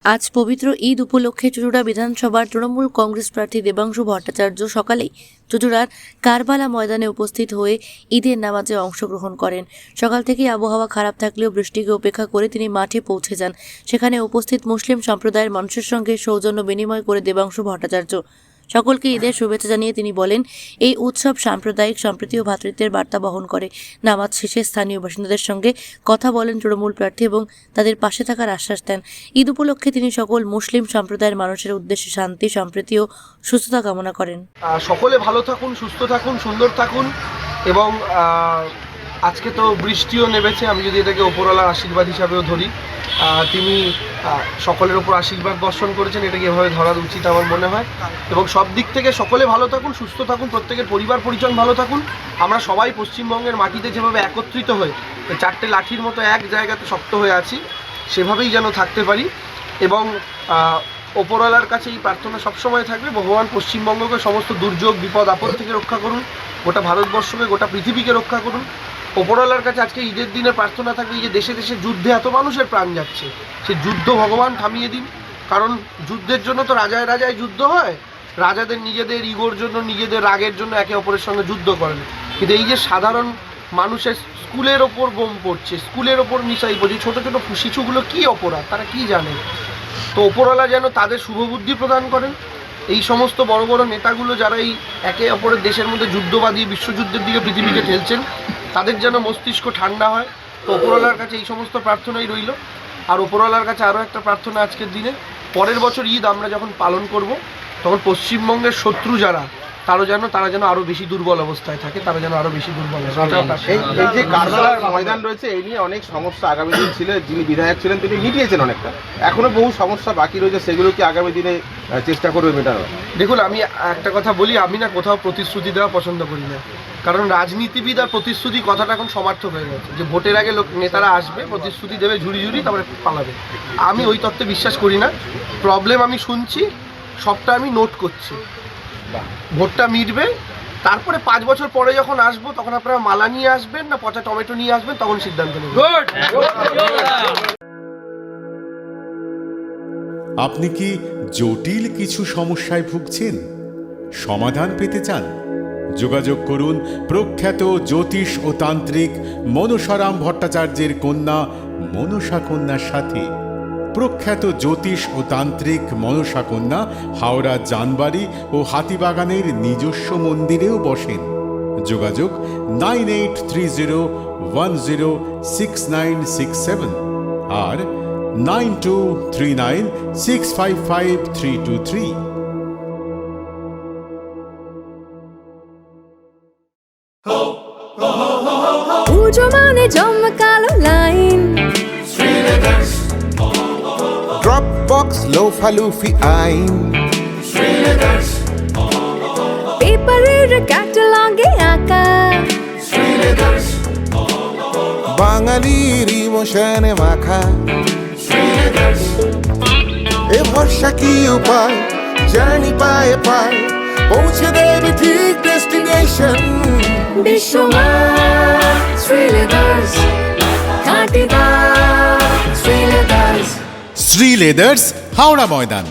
আজ পবিত্র ঈদ উপলক্ষে চুঁচুড়া বিধানসভার তৃণমূল কংগ্রেস প্রার্থী দেবাংশু ভট্টাচার্য সকালেই চুঁচুড়ার কারবালা ময়দানে উপস্থিত হয়ে ঈদের নামাজে অংশগ্রহণ করেন। সকাল থেকেই আবহাওয়া খারাপ থাকলেও বৃষ্টিকে উপেক্ষা করে তিনি মাঠে পৌঁছে যান। সেখানে উপস্থিত মুসলিম সম্প্রদায়ের মানুষের সঙ্গে সৌজন্য বিনিময় করে দেবাংশু ভট্টাচার্য সকলকে ঈদের শুভেচ্ছা জানিয়ে তিনি বলেন, এই উৎসব সাম্প্রদায়িক সম্প্রীতি ও ভ্রাতৃত্বের বার্তা বহন করে। নামাজ শেষে স্থানীয় বাসিন্দাদের সঙ্গে কথা বলেন তৃণমূল প্রার্থী এবং তাদের পাশে থাকার আশ্বাস দেন। ঈদ উপলক্ষে তিনি সকল মুসলিম সম্প্রদায়ের মানুষের উদ্দেশ্যে শান্তি, সম্প্রীতি ও সুস্থতা কামনা করেন। সকলে ভালো থাকুন, সুস্থ থাকুন, সুন্দর থাকুন এবং আজকে তো বৃষ্টিও নেমেছে। আমি যদি এটাকে ওপরওয়ালার আশীর্বাদ হিসাবেও ধরি, তিনি সকলের ওপর আশীর্বাদ বর্ষণ করেছেন, এটাকে এভাবে ধরা উচিত আমার মনে হয়। এবং সব দিক থেকে সকলে ভালো থাকুন, সুস্থ থাকুন, প্রত্যেকের পরিবার পরিজন ভালো থাকুন। আমরা সবাই পশ্চিমবঙ্গের মাটিতে যেভাবে একত্রিত হয়ে চারটে লাঠির মতো এক জায়গাতে শক্ত হয়ে আছি, সেভাবেই যেন থাকতে পারি। এবং ওপরওয়ালার কাছে এই প্রার্থনা সবসময় থাকবে, ভগবান পশ্চিমবঙ্গকে সমস্ত দুর্যোগ বিপদ আপদ থেকে রক্ষা করুন, গোটা ভারতবর্ষকে গোটা পৃথিবীকে রক্ষা করুন। ওপরওয়ালার কাছে আজকে ঈদের দিনে প্রার্থনা থাকবে, এই যে দেশে দেশে যুদ্ধে এত মানুষের প্রাণ যাচ্ছে, সেই যুদ্ধ ভগবান থামিয়ে দিন। কারণ যুদ্ধের জন্য তো রাজায় রাজায় যুদ্ধ হয়, রাজাদের নিজেদের ইগোর জন্য, নিজেদের রাগের জন্য একে অপরের সঙ্গে যুদ্ধ করেন। কিন্তু এই যে সাধারণ মানুষের স্কুলের ওপর বোম পড়ছে, স্কুলের ওপর মিসাইল পড়ছে, ছোটো ছোটো শিশুগুলো কী অপরাধ, তারা কি জানে? তো ওপরওয়ালা যেন তাদের শুভবুদ্ধি প্রদান করেন। এই সমস্ত বড় বড় নেতাগুলো যারা এই একে অপরের দেশের মধ্যে যুদ্ধবাদী বিশ্বযুদ্ধের দিকে পৃথিবীকে ঠেলছেন, তাদের যেন মস্তিষ্ক ঠান্ডা হয়। তো ওপরওয়ালার কাছে এই সমস্ত প্রার্থনাই রইল। আর ওপরওয়ালার কাছে আরও একটা প্রার্থনা আজকের দিনে, পরের বছর ঈদ আমরা যখন পালন করব, তখন পশ্চিমবঙ্গের শত্রু যারা তারা যেন আরও বেশি দুর্বল অবস্থায় থাকে, তারা যেন আরও বেশি দুর্বল এই যে কারবালার ময়দান রয়েছে, এই নিয়ে অনেক সমস্যা আগামী দিন ছিল, যিনি বিধায়ক ছিলেন তিনি মিটিয়েছেন অনেকটা, এখনও বহু সমস্যা বাকি রয়েছে, সেগুলো কি আগামী দিনে চেষ্টা করবে মেটানোর? দেখুন, আমি একটা কথা বলি, আমি না কোথাও প্রতিশ্রুতি দেওয়া পছন্দ করি না। কারণ রাজনীতিবিদ আর প্রতিশ্রুতি কথাটা এখন সমার্থক হয়ে গেছে, যে ভোটের আগে নেতারা আসবে, প্রতিশ্রুতি দেবে ঝুড়ি ঝুড়ি, তারপরে পালাবে। আমি ওই তত্ত্বে বিশ্বাস করি না। প্রবলেম আমি শুনছি, সবটা আমি নোট করছি। ভোটটা মিটবে, তারপরে 5 বছর পরে যখন আসবো, তখন আপনারা মালা নিয়ে আসবেন না পচা টমেটো নিয়ে আসবেন, তখন সিদ্ধান্ত নেবেন। আপনি কি জটিল কিছু সমস্যায় ভুগছেন? সমাধান পেতে চান? যোগাযোগ করুন প্রখ্যাত জ্যোতিষ ও তান্ত্রিক মনসারাম ভট্টাচার্যের কন্যা মনসা কন্যার সাথে। প্রখ্যাত জ্যোতিষ ও তান্ত্রিক মনসা কন্যা হাওড়া জানবাড়ি ও হাতিবাগানের নিজস্ব মন্দিরেও বসেন। যোগাযোগ 9830106967 আর 9239655323। পুজো মানে জমকালো লাইন, Dropbox লোফালুফি আইন, পেপারের ক্যাটালগে আঁকা, বাঙালির ইমোশনে মাখা। এ ভরসা কি উপায়, জার্নি পায়ে পায় পৌঁছে দেবে ঠিক ডেস্টিনেশন। বিশ্বমান শ্রীলেদার্স, খাঁটি দাম শ্রীলেদার্স। শ্রী লেদার্স, হাওড়া ময়দান।